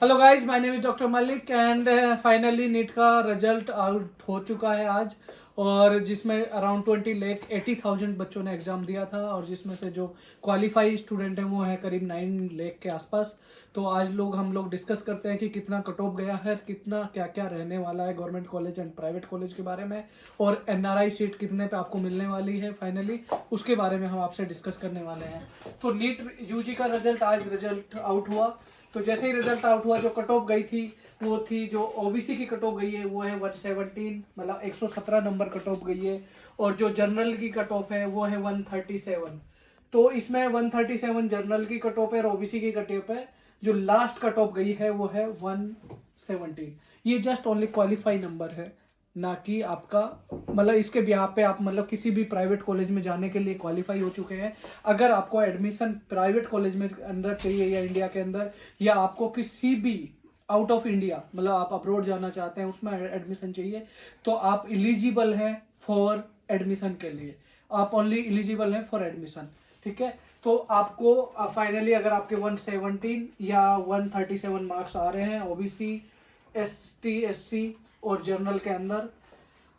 Hello guys, my name is doctor Malik and finally NEET का result out हो चुका है आज। और जिसमें अराउंड 20,80,000 बच्चों ने एग्ज़ाम दिया था और जिसमें से जो क्वालिफाई स्टूडेंट हैं वो है करीब 9 लाख के आसपास। तो आज हम लोग डिस्कस करते हैं कि कितना कट ऑफ गया है, कितना क्या क्या रहने वाला है government college and private college के बारे में, और एनआरआई सीट कितने पे आपको मिलने वाली है फाइनली, उसके बारे में हम आपसे डिस्कस करने वाले हैं। तो नीट यूजी का रिजल्ट आज रिजल्ट आउट हुआ। तो जैसे ही रिजल्ट आउट हुआ, जो कट ऑफ गई थी वो थी, जो ओबीसी की कट ऑफ गई है वो है 117, मतलब 117 नंबर कट ऑफ गई है। और जो जनरल की कट ऑफ है वो है 137। तो इसमें 137 जनरल की कट ऑफ है और ओबीसी की कट ऑफ है। जो लास्ट कट ऑफ गई है वो है 117। ये जस्ट ओनली क्वालिफाई नंबर है, ना कि आपका मतलब इसके बिहार पे आप मतलब किसी भी प्राइवेट कॉलेज में जाने के लिए क्वालिफाई हो चुके हैं। अगर आपको एडमिशन प्राइवेट कॉलेज में अंदर चाहिए या इंडिया के अंदर, या आपको किसी भी आउट ऑफ इंडिया मतलब आप अब्रॉड जाना चाहते हैं उसमें एडमिशन चाहिए, तो आप इलिजिबल हैं फॉर एडमिशन के लिए। आप ओनली इलिजिबल हैं फॉर एडमिशन, ठीक है। तो आपको फाइनली अगर आपके 117 या 137 मार्क्स आ रहे हैं ओबीसी, एसटी, एससी और जनरल के अंदर,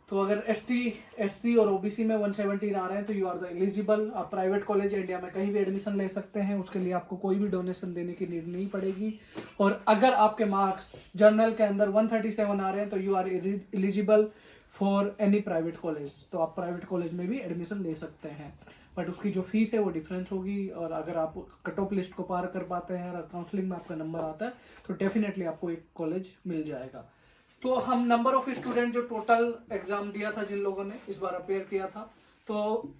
तो अगर एससी और ओबीसी में 117 आ रहे हैं तो यू आर द एलिजिबल। आप प्राइवेट कॉलेज इंडिया में कहीं भी एडमिशन ले सकते हैं, उसके लिए आपको कोई भी डोनेशन देने की नीड नहीं पड़ेगी। और अगर आपके मार्क्स जनरल के अंदर 137 आ रहे हैं तो you are eligible for any private college, तो आप प्राइवेट कॉलेज में भी एडमिशन ले सकते हैं। बट उसकी जो फीस है वो डिफरेंस होगी। और अगर आप कट ऑफ लिस्ट को पार कर पाते हैं और काउंसलिंग में आपका नंबर आता है तो डेफिनेटली आपको एक कॉलेज मिल जाएगा। तो हम नंबर ऑफ स्टूडेंट जो टोटल एग्जाम दिया था, जिन लोगों ने इस बार अपेयर किया था, तो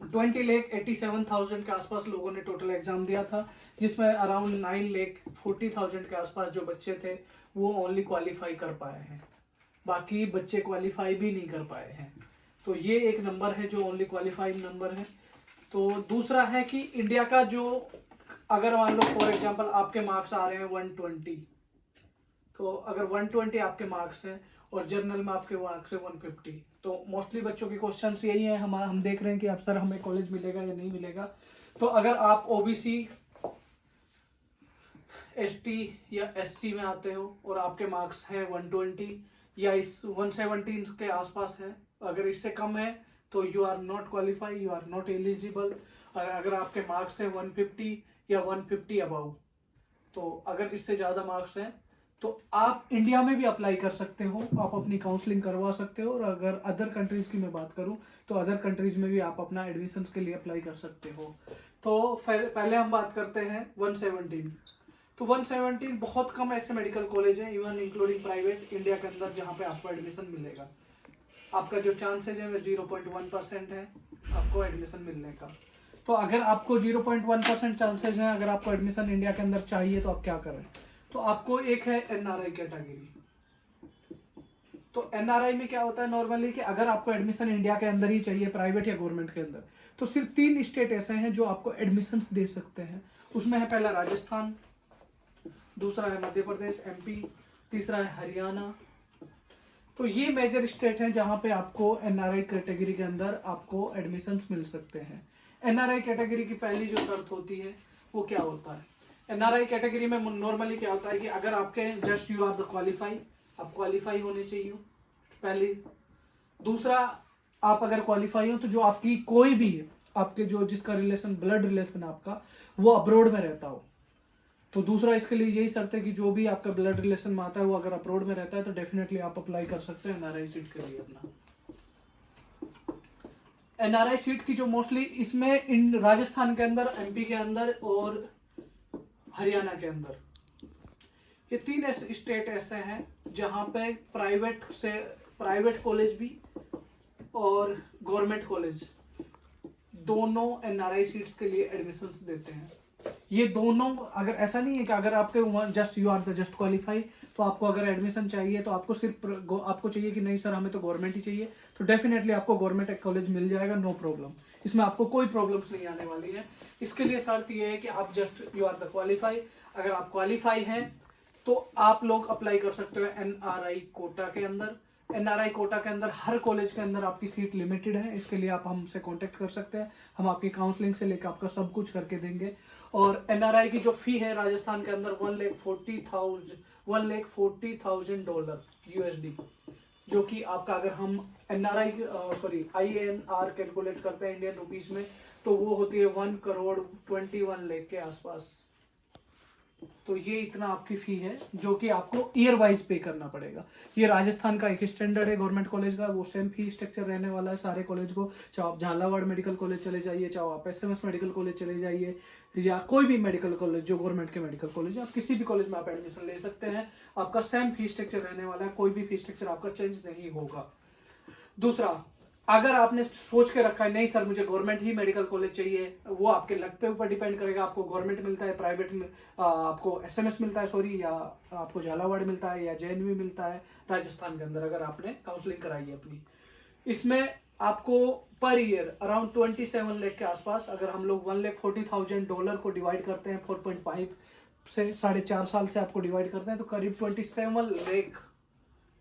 20,87,000 के आसपास लोगों ने टोटल एग्जाम दिया था, जिसमें अराउंड 9,40,000 के आसपास जो बच्चे थे वो ओनली क्वालिफाई कर पाए हैं। बाकी बच्चे क्वालिफाई भी नहीं कर पाए हैं। तो ये एक नंबर है जो ओनली क्वालिफाइड नंबर है। तो दूसरा है कि इंडिया का जो, अगर मान लो फॉर एग्जांपल आपके मार्क्स आ रहे हैं 120, तो अगर 120 आपके मार्क्स हैं और जर्नल में आपके मार्क्स है 150, तो मोस्टली बच्चों के क्वेश्चंस यही है, हम देख रहे हैं कि अब सर हमें कॉलेज मिलेगा या नहीं मिलेगा। तो अगर आप ओबीसी, एसटी या एससी में आते हो और आपके मार्क्स है 120 या इस 117 के आसपास है, अगर इससे कम है तो you are not qualify, you are not eligible. अगर आपके मार्क्स है 150 या 150 अबव, तो अगर इससे ज़्यादा मार्क्स हैं तो आप इंडिया में भी अप्लाई कर सकते हो, आप अपनी काउंसलिंग करवा सकते हो। और अगर अदर कंट्रीज़ की मैं बात करूं तो अदर कंट्रीज़ में भी आप अपना एडमिशन के लिए अप्लाई कर सकते हो। तो पहले हम बात करते हैं 117। तो 117 बहुत कम ऐसे मेडिकल कॉलेज हैं, इवन इंक्लूडिंग प्राइवेट, इंडिया के अंदर जहाँ पे आपको एडमिशन मिलेगा। आपका जो चांसेज है वो 0.1% है आपको एडमिशन मिलने का। तो अगर आपको 0.1% चांसेज हैं, अगर आपको एडमिशन इंडिया के अंदर चाहिए तो आप क्या करें। तो आपको एक है एनआरआई कैटेगरी। तो एनआरआई में क्या होता है नॉर्मली कि अगर आपको एडमिशन इंडिया के अंदर ही चाहिए, प्राइवेट या गवर्नमेंट के अंदर, तो सिर्फ 3 स्टेट ऐसे हैं जो आपको एडमिशन दे सकते हैं। उसमें है पहला राजस्थान, दूसरा है मध्य प्रदेश एमपी, तीसरा है हरियाणा। तो ये मेजर स्टेट हैं जहां पे आपको एनआरआई कैटेगरी के अंदर आपको एडमिशंस मिल सकते हैं। एनआरआई कैटेगरी की पहली जो शर्त होती है वो क्या होता है, एनआरआई कैटेगरी में नॉर्मली क्या होता है कि अगर आपके just you are the qualify, आप क्वालिफाई होने चाहिए पहली। दूसरा, आप अगर क्वालिफाई हो तो जो आपकी कोई भी है, आपके जो जिसका रिलेशन ब्लड रिलेशन आपका वो अब्रोड में रहता हो। तो दूसरा इसके लिए यही शर्त है कि जो भी आपका ब्लड रिलेशन में आता है वो अगर अब्रोड में रहता है तो डेफिनेटली आप अप्लाई कर सकते हैं एनआरआई सीट के लिए अपना। एनआरआई सीट की जो मोस्टली इसमें इन राजस्थान के अंदर, एमपी के अंदर और हरियाणा के अंदर, ये 3 ऐसे स्टेट ऐसे हैं जहां पे प्राइवेट कॉलेज भी और गवर्नमेंट कॉलेज दोनों एनआरआई सीट्स के लिए एडमिशंस देते हैं। ये दोनों, अगर ऐसा नहीं है कि अगर आपके just you are the just qualify, तो आपको अगर एडमिशन चाहिए तो आपको सिर्फ आपको चाहिए कि नहीं सर हमें तो गवर्नमेंट ही चाहिए, तो डेफिनेटली आपको गवर्नमेंट कॉलेज मिल जाएगा, नो प्रॉब्लम। इसमें आपको कोई प्रॉब्लम्स नहीं आने वाली है। इसके लिए शर्त ये है कि आप just you are the qualify. अगर आप क्वालिफाई हैं तो आप लोग अप्लाई कर सकते हो एनआरआई कोटा के अंदर। एनआरआई कोटा के अंदर हर कॉलेज के अंदर आपकी सीट लिमिटेड है, इसके लिए आप हमसे कांटेक्ट कर सकते हैं, हम आपकी काउंसलिंग से लेकर आपका सब कुछ करके देंगे। और एनआरआई की जो फी है राजस्थान के अंदर $1,40,000 USD, जो कि आपका अगर हम एनआरआई INR कैलकुलेट करते हैं इंडियन रुपीस में, तो वो होती है 1,21,00,000 के आसपास। तो ये इतना आपकी फी है जो कि आपको ईयर वाइज पे करना पड़ेगा। ये राजस्थान का एक स्टैंडर्ड है गवर्नमेंट कॉलेज का, वो सेम फी स्ट्रक्चर रहने वाला है सारे कॉलेज को। चाहे आप झालावाड़ मेडिकल कॉलेज चले जाइए, चाहे आप SMS मेडिकल कॉलेज चले जाइए, या कोई भी मेडिकल कॉलेज जो गवर्नमेंट के मेडिकल कॉलेज है, आप किसी भी कॉलेज में आप एडमिशन ले सकते हैं। आपका सेम फी स्ट्रक्चर रहने वाला है, कोई भी फी स्ट्रक्चर आपका चेंज नहीं होगा। दूसरा, अगर आपने सोच के रखा है नहीं सर मुझे गवर्नमेंट ही मेडिकल कॉलेज चाहिए, वो आपके लक पे ऊपर डिपेंड करेगा, आपको गवर्नमेंट मिलता है, प्राइवेट में आपको SMS मिलता है या आपको झालावाड़ मिलता है या JNV मिलता है राजस्थान के अंदर, अगर आपने काउंसलिंग कराई है अपनी। इसमें आपको पर ईयर अराउंड 27 लाख के आसपास, अगर हम लोग $1,40,000 को डिवाइड करते हैं 4.5 से 4.5 साल से आपको डिवाइड करते हैं, तो करीब 27 लाख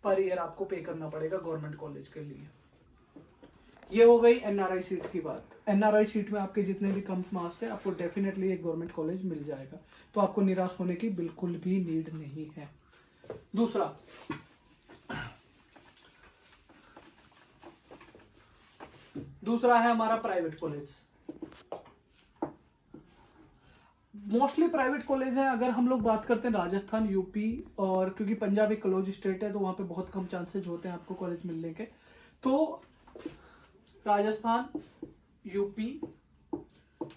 पर ईयर आपको पे करना पड़ेगा गवर्नमेंट कॉलेज के लिए। ये हो गई NRI सीट की बात। NRI सीट में आपके जितने भी कम मार्क्स थे, आपको डेफिनेटली एक गवर्नमेंट कॉलेज मिल जाएगा, तो आपको निराश होने की बिल्कुल भी नीड नहीं है। दूसरा है हमारा private college. Mostly private college है। अगर हम लोग बात करते हैं राजस्थान, यूपी, और क्योंकि पंजाब एक क्लोज स्टेट है तो वहाँ पे बहुत कम चांसेस होते हैं आपको कॉलेज मिलने के, तो राजस्थान, यूपी,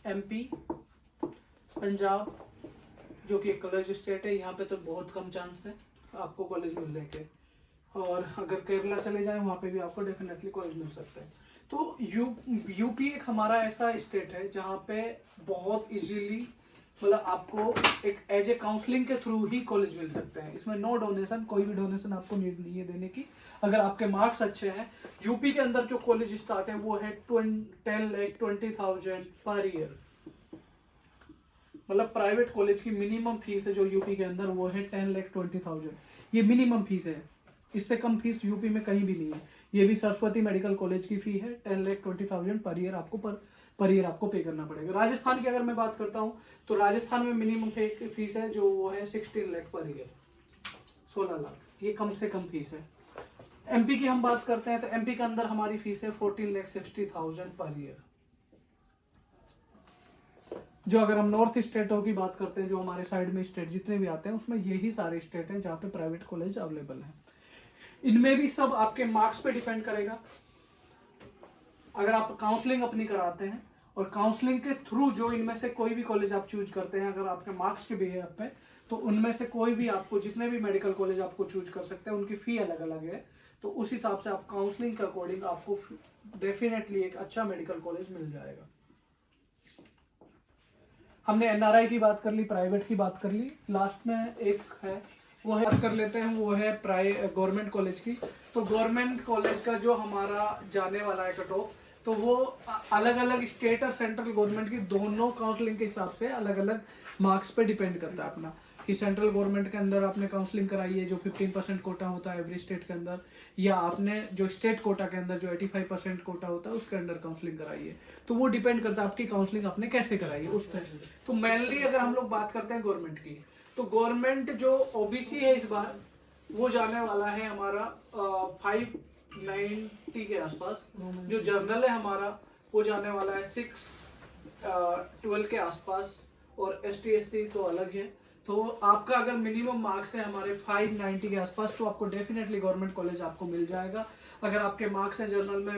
MP, पंजाब जो कि एक क्लोज स्टेट है, यहाँ पे तो बहुत कम चांस है आपको कॉलेज मिलने के। और अगर केरला चले जाएं वहाँ पे भी आपको डेफिनेटली कॉलेज मिल सकते हैं। तो यूपी एक हमारा ऐसा स्टेट है जहाँ पे बहुत इजीली मतलब आपको एक एज ए काउंसलिंग के थ्रू ही कॉलेज मिल सकते हैं। इसमें नो डोनेशन, कोई भी डोनेशन आपको नीड नहीं है देने की। अगर आपके मार्क्स अच्छे हैं, यूपी के अंदर जो कॉलेज स्टार्ट है वो है 10,20,000 पर ईयर। मतलब प्राइवेट कॉलेज की मिनिमम फीस है जो यूपी के अंदर वो है 10,20,000। ये मिनिमम फीस है, इससे कम फीस यूपी में कहीं भी नहीं है। ये भी सरस्वती मेडिकल कॉलेज की फी है 10,20,000 पर ईयर आपको पर ईयर आपको पे करना पड़ेगा। राजस्थान की अगर मैं बात करता हूँ तो राजस्थान में मिनिमम फीस है जो वो है 16 लाख पर ईयर, 16 लाख, ये कम से कम फीस है। MP की हम बात करते हैं तो MP के अंदर हमारी फीस है 14,60,000 पर ईयर। जो अगर हम नॉर्थ स्टेटों की बात करते हैं, जो हमारे साइड में स्टेट जितने भी आते हैं उसमें यही सारे स्टेट हैं जहाँ पे प्राइवेट कॉलेज अवेलेबल है। इनमें भी सब आपके मार्क्स पे डिपेंड करेगा। अगर आप काउंसलिंग अपनी कराते हैं और काउंसलिंग के थ्रू जो इनमें से कोई भी कॉलेज आप चूज करते हैं, अगर आपके मार्क्स के बिहेव पे, तो उनमें से कोई भी आपको जितने भी मेडिकल कॉलेज आपको चूज कर सकते हैं, उनकी फी अलग अलग है। तो उस हिसाब से आप काउंसलिंग के अकॉर्डिंग आपको डेफिनेटली एक अच्छा मेडिकल कॉलेज मिल जाएगा। हमने NRI की बात कर ली, प्राइवेट की बात कर ली, लास्ट में एक है वो है बात कर लेते हैं, वो है गवर्नमेंट कॉलेज की। तो गवर्नमेंट कॉलेज का जो हमारा जाने वाला है कट ऑफ, तो वो अलग अलग स्टेट और सेंट्रल गवर्नमेंट की दोनों काउंसलिंग के हिसाब से अलग अलग मार्क्स पे डिपेंड करता है अपना, कि सेंट्रल गवर्नमेंट के अंदर आपने काउंसलिंग कराई है जो 15% कोटा होता है एवरी स्टेट के अंदर, या आपने जो स्टेट कोटा के अंदर जो 85% कोटा होता है उसके अंदर काउंसलिंग कराई है। तो वो डिपेंड करता है आपकी काउंसलिंग आपने कैसे कराई है उस पर। तो मेनली अगर हम लोग बात करते हैं गवर्नमेंट की, तो गवर्नमेंट जो OBC है इस बार वो जाने वाला है हमारा 590 के आसपास। जो जर्नल है हमारा वो जाने वाला है 612 के आसपास, और ST SC तो अलग है। तो आपका अगर मिनिमम मार्क्स है हमारे 590 के आसपास, तो आपको डेफिनेटली गवर्नमेंट कॉलेज आपको मिल जाएगा। अगर आपके मार्क्स हैं जर्नल में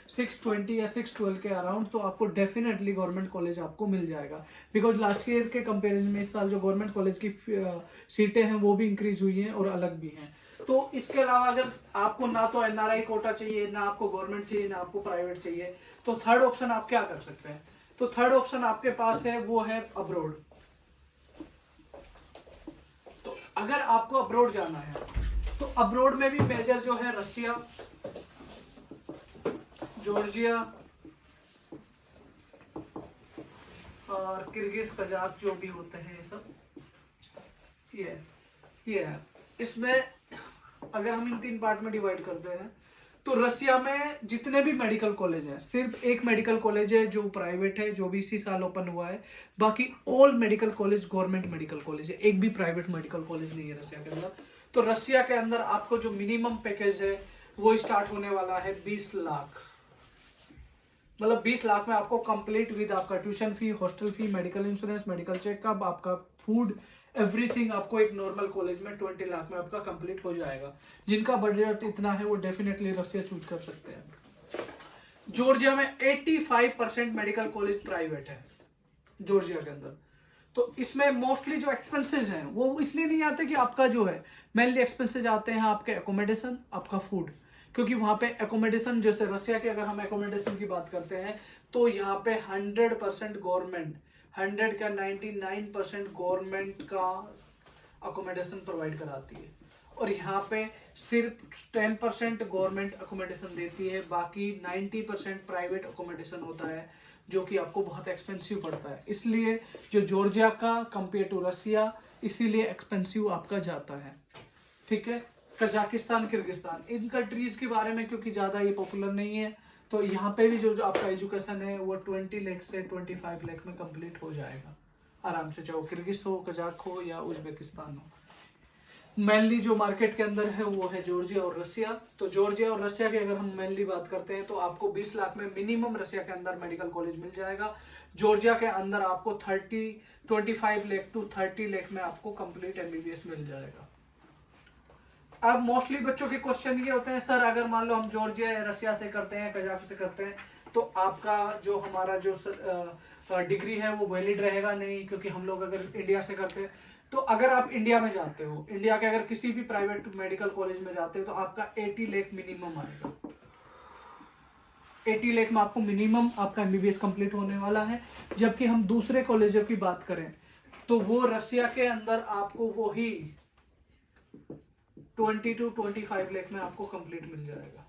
620 या 612 के अराउंड, तो आपको डेफिनेटली गवर्नमेंट कॉलेज आपको मिल जाएगा। बिकॉज लास्ट ईयर के कंपैरिजन में इस साल जो गवर्नमेंट कॉलेज की सीटें हैं वो भी इंक्रीज हुई हैं और अलग भी हैं। तो इसके अलावा अगर आपको ना तो NRI कोटा चाहिए, ना आपको गवर्नमेंट चाहिए, ना आपको प्राइवेट चाहिए, तो थर्ड ऑप्शन आप क्या कर सकते हैं? तो थर्ड ऑप्शन आपके पास है वो है अब्रोड। तो अगर आपको अब्रोड जाना है तो अब्रोड में भी मेजर जो है रशिया, जॉर्जिया और किर्गिज, कजाक जो भी होते हैं ये सब, ये है। इसमें अगर हम इन 3 पार्ट में डिवाइड करते हैं तो रसिया में जितने भी मेडिकल कॉलेज हैं, सिर्फ एक मेडिकल कॉलेज है जो प्राइवेट है, जो भी इसी साल ओपन हुआ है। बाकी all medical college government medical college है, एक भी प्राइवेट मेडिकल कॉलेज नहीं है रसिया के अंदर। तो रसिया के अंदर आपको जो मिनिमम पैकेज है वो स्टार्ट होने वाला है 20 लाख। मतलब 20 लाख में आपको कंप्लीट विद आपका tuition fee, hostel fee, medical insurance, medical checkup, आपका फूड, एवरीथिंग आपको एक नॉर्मल कॉलेज में 20 लाख में आपका कंप्लीट हो जाएगा। जिनका बजट इतना है वो डेफिनेटली रसिया चूज कर सकते हैं। जॉर्जिया में 85% मेडिकल कॉलेज प्राइवेट है जॉर्जिया के अंदर। तो इसमें मोस्टली जो एक्सपेंसेस हैं वो इसलिए नहीं आते कि आपका जो है, मेनली एक्सपेंसेस आते हैं आपके एकोमोडेशन, आपका फूड, क्योंकि वहां पे एकोमोडेशन, जैसे रसिया के अगर हम एकोमोडेशन की बात करते हैं तो यहाँ पे 100% गवर्नमेंट, 100 का 99% गवर्नमेंट का अकोमोडेशन प्रोवाइड कराती है। और यहाँ पे सिर्फ 10% गवर्नमेंट अकोमोडेशन देती है, बाकी 90% प्राइवेट अकोमोडेशन होता है, जो कि आपको बहुत एक्सपेंसिव पड़ता है। इसलिए जो जॉर्जिया का कंपेयर टू रसिया, इसीलिए एक्सपेंसिव आपका जाता है। ठीक है, कजाकिस्तान, किर्गिस्तान, इन कंट्रीज के बारे में क्योंकि ज़्यादा ये पॉपुलर नहीं है, तो यहाँ पे भी जो आपका एजुकेशन है वो 20 लाख से 25 लाख में कंप्लीट हो जाएगा आराम से, चाहे वो किर्गिस हो, कजाक हो या उज्बेकिस्तान हो। मेनली जो मार्केट के अंदर है वो है जॉर्जिया और रसिया। तो जॉर्जिया और रसिया की अगर हम मेनली बात करते हैं तो आपको 20 लाख में मिनिमम रसिया के अंदर मेडिकल कॉलेज मिल जाएगा। जॉर्जिया के अंदर आपको 25 लाख टू 30 लाख में आपको कंप्लीट एमबीबीएस मिल जाएगा। अब मोस्टली बच्चों के क्वेश्चन ये होते हैं, सर अगर मान लो हम जॉर्जिया या रसिया से करते हैं, कजाक से करते हैं, तो आपका जो हमारा जो डिग्री है वो वैलिड रहेगा नहीं, क्योंकि हम लोग अगर इंडिया से करते हैं। तो अगर आप इंडिया में जाते हो, इंडिया के अगर किसी भी प्राइवेट मेडिकल कॉलेज में जाते हो, तो आपका 80 लाख मिनिमम आएगा। 80 लाख में आपको मिनिमम आपका एमबीबीएस कंप्लीट होने वाला है। जबकि हम दूसरे कॉलेजों की बात करें तो वो रसिया के अंदर आपको वही 20 to 25 लाख में आपको कंप्लीट मिल जाएगा।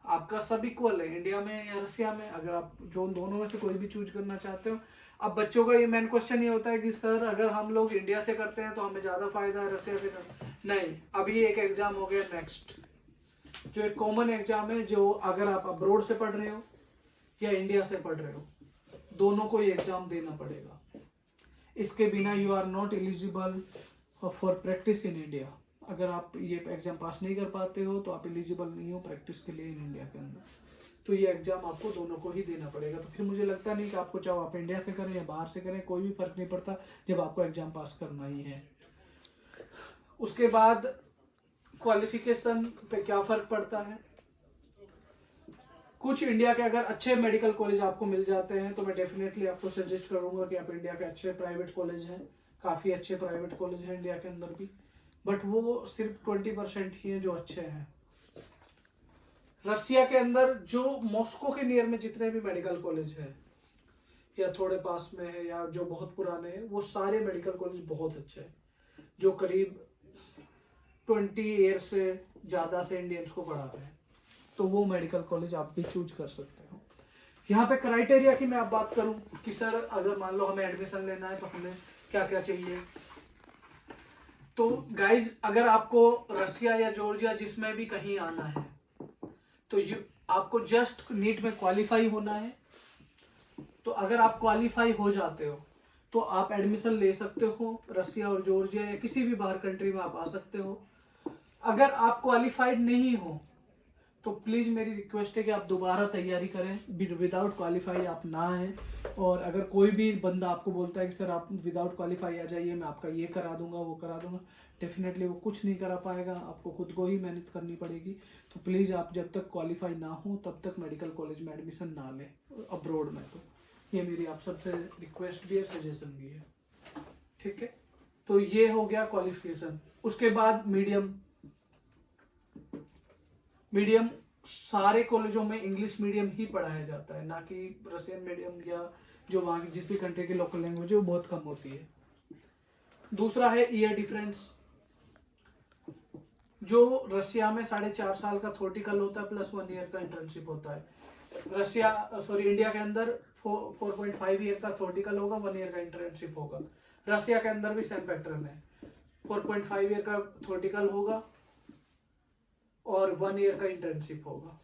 आपका सब इक्वल है इंडिया में या रसिया में, अगर आप जो दोनों में से कोई भी चूज करना चाहते हो। अब बच्चों का ये मेन क्वेश्चन ये होता है कि सर अगर हम लोग इंडिया से करते हैं तो हमें ज्यादा फायदा है रसिया से नहीं। अभी एक एग्जाम हो गया नेक्स्ट, जो एक कॉमन एग्जाम है, जो अगर आप अब्रोड से पढ़ रहे हो या इंडिया से पढ़ रहे हो, दोनों को ये एग्जाम देना पड़ेगा। इसके बिना you are not eligible for practice in India. अगर आप ये एग्जाम पास नहीं कर पाते हो तो आप एलिजिबल नहीं हो प्रैक्टिस के लिए इन इंडिया के अंदर। तो ये एग्जाम आपको दोनों को ही देना पड़ेगा। तो फिर मुझे लगता नहीं कि आपको, चाहे आप इंडिया से करें या बाहर से करें, कोई भी फर्क नहीं पड़ता जब आपको एग्जाम पास करना ही है। उसके बाद क्वालिफिकेशन पे क्या फर्क पड़ता है, कुछ इंडिया के अगर अच्छे मेडिकल कॉलेज आपको मिल जाते हैं तो मैं डेफिनेटली आपको सजेस्ट करूंगा कि आप इंडिया के अच्छे प्राइवेट कॉलेज हैं, काफ़ी अच्छे प्राइवेट कॉलेज हैं इंडिया के अंदर भी, बट वो सिर्फ 20% ही है जो अच्छे हैं। रसिया के अंदर जो मॉस्को के नियर में जितने भी मेडिकल कॉलेज हैं या थोड़े पास में है या जो बहुत पुराने हैं, वो सारे मेडिकल कॉलेज बहुत अच्छे हैं, जो करीब 20 ईयर से ज़्यादा से इंडियंस को पढ़ा रहे हैं। तो वो मेडिकल कॉलेज आप भी चूज कर सकते हो। यहाँ पे क्राइटेरिया की मैं आप बात करूं कि सर अगर मान लो हमें एडमिशन लेना है तो हमें क्या क्या चाहिए। तो गाइज अगर आपको रसिया या जॉर्जिया जिसमें भी कहीं आना है तो आपको जस्ट नीट में क्वालिफाई होना है। तो अगर आप क्वालिफाई हो जाते हो तो आप एडमिशन ले सकते हो रसिया और जॉर्जिया या किसी भी बाहर कंट्री में आप आ सकते हो। अगर आप क्वालिफाइड नहीं हो तो प्लीज़ मेरी रिक्वेस्ट है कि आप दोबारा तैयारी करें, विदाउट क्वालिफाई आप ना आए। और अगर कोई भी बंदा आपको बोलता है कि सर आप विदाउट क्वालिफाई आ जाइए, मैं आपका ये करा दूंगा वो करा दूंगा, डेफिनेटली वो कुछ नहीं करा पाएगा, आपको खुद को ही मेहनत करनी पड़ेगी। तो प्लीज़ आप जब तक क्वालिफाई ना हो तब तक मेडिकल कॉलेज में एडमिशन ना लें अब्रोड में। तो ये मेरी आप सबसे रिक्वेस्ट भी है, सजेशन भी है, ठीक है। तो ये हो गया क्वालिफिकेशन। उसके बाद मीडियम सारे कॉलेजों में इंग्लिश मीडियम ही पढ़ाया जाता है, ना कि रशियन मीडियम या जो वहाँ की जिस भी कंट्री की लोकल लैंग्वेज है वो बहुत कम होती है। दूसरा है ईयर डिफरेंस। जो रशिया में 4.5 साल का थ्योरेटिकल होता है प्लस 1 ईयर का इंटर्नशिप होता है। इंडिया के अंदर 4.5 ईयर का थ्योरेटिकल होगा, 1 ईयर का इंटर्नशिप होगा। रशिया के अंदर भी सेम पैटर्न है, 4.5 ईयर का थ्योरेटिकल होगा, और 1 ईयर का इंटर्नशिप होगा।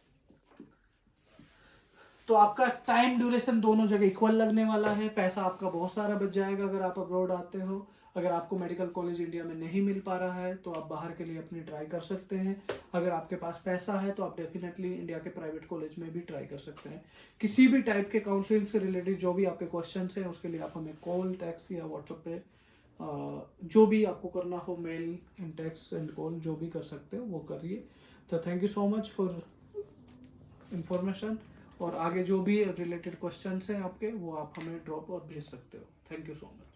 तो आपका टाइम ड्यूरेशन दोनों जगह इक्वल लगने वाला है, पैसा आपका बहुत सारा बच जाएगा अगर आप अब्रॉड आते हो। अगर आपको मेडिकल कॉलेज इंडिया में नहीं मिल पा रहा है तो आप बाहर के लिए अपनी ट्राई कर सकते हैं। अगर आपके पास पैसा है तो आप डेफिनेटली इंडिया के प्राइवेट कॉलेज में भी ट्राई कर सकते हैं। किसी भी टाइप के काउंसलिंग से रिलेटेड जो भी आपके क्वेश्चन हैं उसके लिए आप हमें कॉल, टेक्स्ट या व्हाट्सएप पे जो भी आपको करना हो, male and text and call जो भी कर सकते हो वो करिए। तो thank you so much for information, और आगे जो भी रिलेटेड क्वेश्चंस हैं आपके वो आप हमें ड्रॉप और भेज सकते हो। Thank you so much.